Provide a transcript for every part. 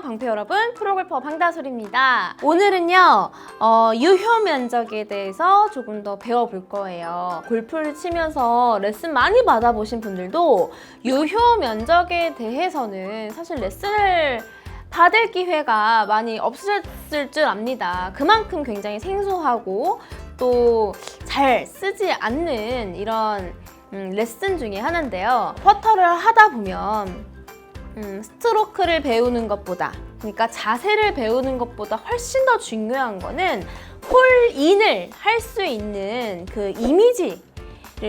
안녕하세요 방패 여러분, 프로골퍼 방다솔입니다. 오늘은요 유효 면적에 대해서 조금 더 배워볼 거예요. 골프를 치면서 레슨 많이 받아보신 분들도 유효 면적에 대해서는 사실 레슨을 받을 기회가 많이 없으셨을 줄 압니다. 그만큼 굉장히 생소하고 또 잘 쓰지 않는 이런 레슨 중에 하나인데요. 퍼터를 하다 보면 스트로크를 배우는 것보다, 그러니까 자세를 배우는 것보다 훨씬 더 중요한 거는 홀인을 할 수 있는 그 이미지를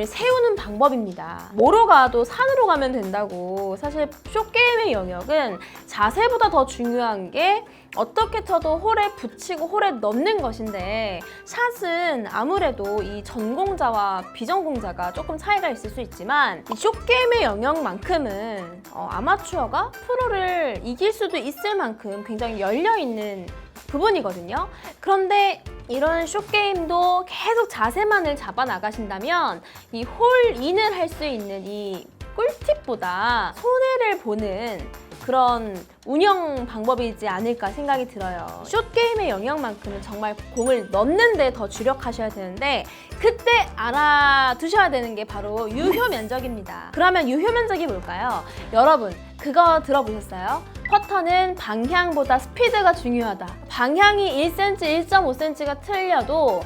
세우는 방법입니다. 뭐로 가도 산으로 가면 된다고. 사실 숏게임의 영역은 자세보다 더 중요한 게 어떻게 쳐도 홀에 붙이고 홀에 넣는 것인데, 샷은 아무래도 이 전공자와 비전공자가 조금 차이가 있을 수 있지만 이 숏게임의 영역만큼은 아마추어가 프로를 이길 수도 있을 만큼 굉장히 열려있는 부분이거든요. 그런데 이런 숏게임도 계속 자세만을 잡아 나가신다면 이 홀인을 할 수 있는 이 꿀팁보다 손해를 보는 그런 운영 방법이지 않을까 생각이 들어요. 숏게임의 영역만큼은 정말 공을 넣는 데 더 주력하셔야 되는데, 그때 알아두셔야 되는 게 바로 유효 면적입니다. 그러면 유효 면적이 뭘까요? 여러분, 그거 들어보셨어요? 퍼터는 방향보다 스피드가 중요하다. 방향이 1cm, 1.5cm가 틀려도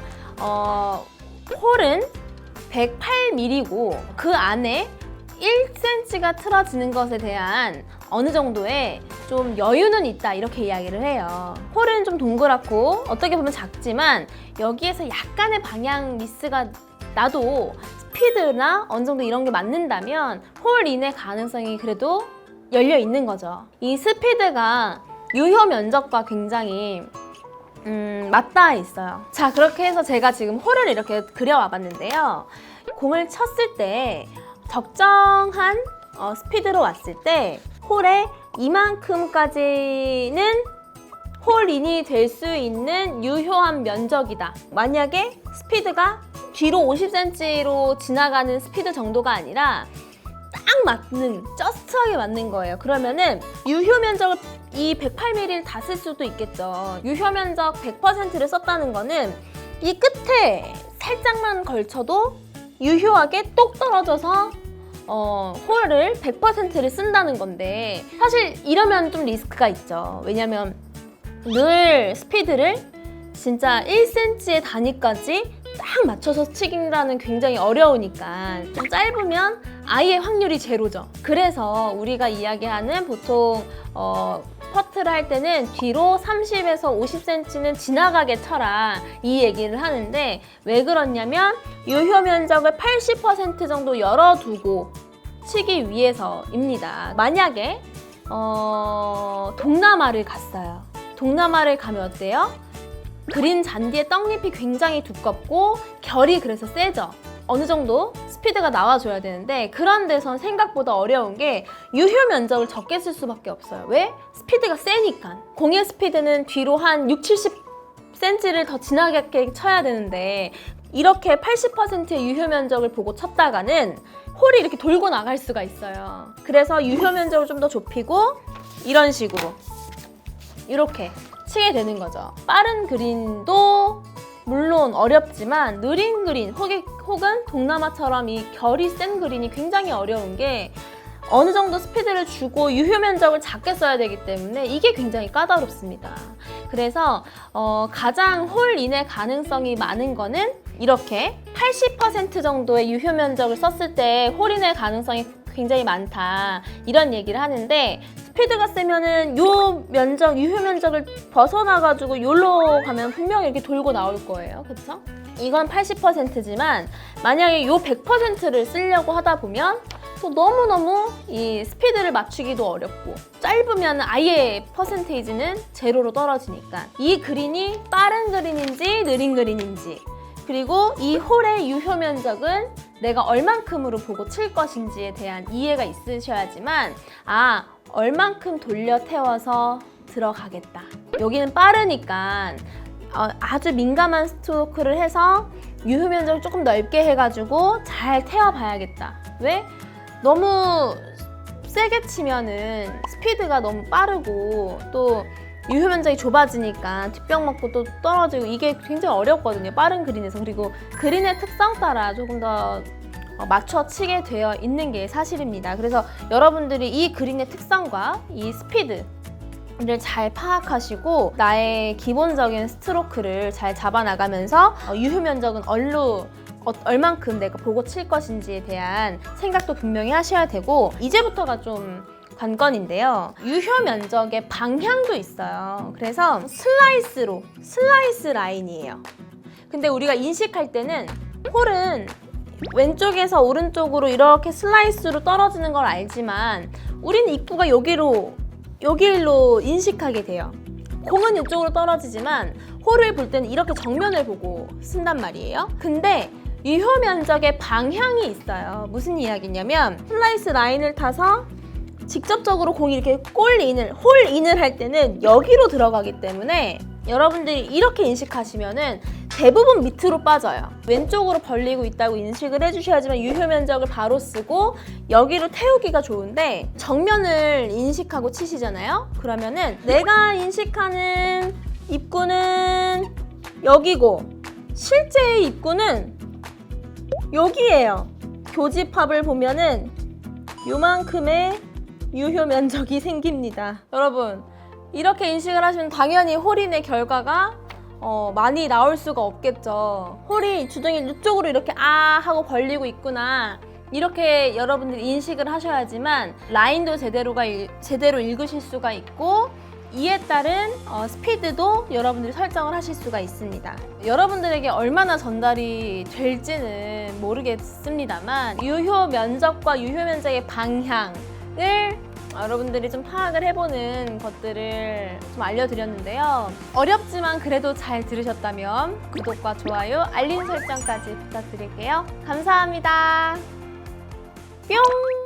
홀은 108mm고 그 안에 1cm가 틀어지는 것에 대한 어느 정도의 좀 여유는 있다, 이렇게 이야기를 해요. 홀은 좀 동그랗고 어떻게 보면 작지만 여기에서 약간의 방향 미스가 나도 스피드나 어느 정도 이런 게 맞는다면 홀인의 가능성이 그래도 열려 있는 거죠. 이 스피드가 유효 면적과 굉장히 맞닿아 있어요. 자, 그렇게 해서 제가 지금 홀을 이렇게 그려와 봤는데요. 공을 쳤을 때 적정한 스피드로 왔을 때 홀에 이만큼까지는 홀인이 될 수 있는 유효한 면적이다. 만약에 스피드가 뒤로 50cm로 지나가는 스피드 정도가 아니라 딱 맞는, 저스트하게 맞는 거예요. 그러면은 유효 면적을 이 108mm를 다 쓸 수도 있겠죠. 유효 면적 100%를 썼다는 거는 이 끝에 살짝만 걸쳐도 유효하게 똑 떨어져서 홀을 100%를 쓴다는 건데, 사실 이러면 좀 리스크가 있죠. 왜냐면 늘 스피드를 진짜 1cm의 단위까지 딱 맞춰서 치기라는 굉장히 어려우니까 좀 짧으면 아예 확률이 제로죠. 그래서 우리가 이야기하는 보통 퍼트를 할 때는 뒤로 30에서 50cm는 지나가게 쳐라, 이 얘기를 하는데, 왜 그러냐면 유효 면적을 80% 정도 열어두고 치기 위해서입니다. 만약에 동남아를 갔어요. 동남아를 가면 어때요? 그린 잔디의 떡잎이 굉장히 두껍고 결이 그래서 세죠. 어느 정도 스피드가 나와줘야 되는데, 그런 데선 생각보다 어려운 게 유효 면적을 적게 쓸 수밖에 없어요. 왜? 스피드가 세니까. 공의 스피드는 뒤로 한 60-70cm를 더 지나게 쳐야 되는데, 이렇게 80%의 유효 면적을 보고 쳤다가는 홀이 이렇게 돌고 나갈 수가 있어요. 그래서 유효 면적을 좀 더 좁히고 이런 식으로 이렇게 치게 되는 거죠. 빠른 그린도 물론 어렵지만 느린 그린 혹은 동남아처럼 이 결이 센 그린이 굉장히 어려운 게 어느 정도 스피드를 주고 유효 면적을 작게 써야 되기 때문에 이게 굉장히 까다롭습니다. 그래서 가장 홀인의 가능성이 많은 거는 이렇게 80% 정도의 유효 면적을 썼을 때 홀인의 가능성이 굉장히 많다, 이런 얘기를 하는데, 스피드가 세면은 요 면적, 유효 면적을 벗어나가지고 요로 가면 분명히 이렇게 돌고 나올 거예요. 그쵸? 이건 80%지만 만약에 요 100%를 쓰려고 하다 보면 또 너무너무 이 스피드를 맞추기도 어렵고, 짧으면 아예 퍼센테이지는 제로로 떨어지니까 이 그린이 빠른 그린인지 느린 그린인지, 그리고 이 홀의 유효 면적은 내가 얼만큼으로 보고 칠 것인지에 대한 이해가 있으셔야지만, 얼만큼 돌려 태워서 들어가겠다. 여기는 빠르니까 아주 민감한 스트로크를 해서 유효 면적을 조금 넓게 해가지고 잘 태워봐야겠다. 왜? 너무 세게 치면은 스피드가 너무 빠르고 또 유효 면적이 좁아지니까 뒷병 맞고 또 떨어지고 이게 굉장히 어렵거든요. 빠른 그린에서. 그리고 그린의 특성 따라 조금 더 맞춰 치게 되어 있는 게 사실입니다. 그래서 여러분들이 이 그린의 특성과 이 스피드를 잘 파악하시고 나의 기본적인 스트로크를 잘 잡아나가면서 유효 면적은 얼만큼 내가 보고 칠 것인지에 대한 생각도 분명히 하셔야 되고, 이제부터가 좀 관건인데요. 유효 면적의 방향도 있어요. 그래서 슬라이스 라인이에요. 근데 우리가 인식할 때는 홀은 왼쪽에서 오른쪽으로 이렇게 슬라이스로 떨어지는 걸 알지만 우리는 입구가 여기로 인식하게 돼요. 공은 이쪽으로 떨어지지만 홀을 볼 때는 이렇게 정면을 보고 쓴단 말이에요. 근데 유효 면적의 방향이 있어요. 무슨 이야기냐면 슬라이스 라인을 타서 직접적으로 공이 이렇게 홀인을 할 때는 여기로 들어가기 때문에 여러분들이 이렇게 인식하시면은 대부분 밑으로 빠져요. 왼쪽으로 벌리고 있다고 인식을 해주셔야지만 유효 면적을 바로 쓰고 여기로 태우기가 좋은데, 정면을 인식하고 치시잖아요. 그러면은 내가 인식하는 입구는 여기고 실제의 입구는 여기예요. 교집합을 보면은 요만큼의 유효 면적이 생깁니다. 여러분, 이렇게 인식을 하시면 당연히 홀인의 결과가 많이 나올 수가 없겠죠. 홀이 주둥이 이쪽으로 이렇게 하고 벌리고 있구나, 이렇게 여러분들이 인식을 하셔야지만 라인도 제대로 읽으실 수가 있고, 이에 따른 스피드도 여러분들이 설정을 하실 수가 있습니다. 여러분들에게 얼마나 전달이 될지는 모르겠습니다만 유효 면적과 유효 면적의 방향을 여러분들이 좀 파악을 해보는 것들을 좀 알려드렸는데요. 어렵지만 그래도 잘 들으셨다면 구독과 좋아요, 알림 설정까지 부탁드릴게요. 감사합니다. 뿅!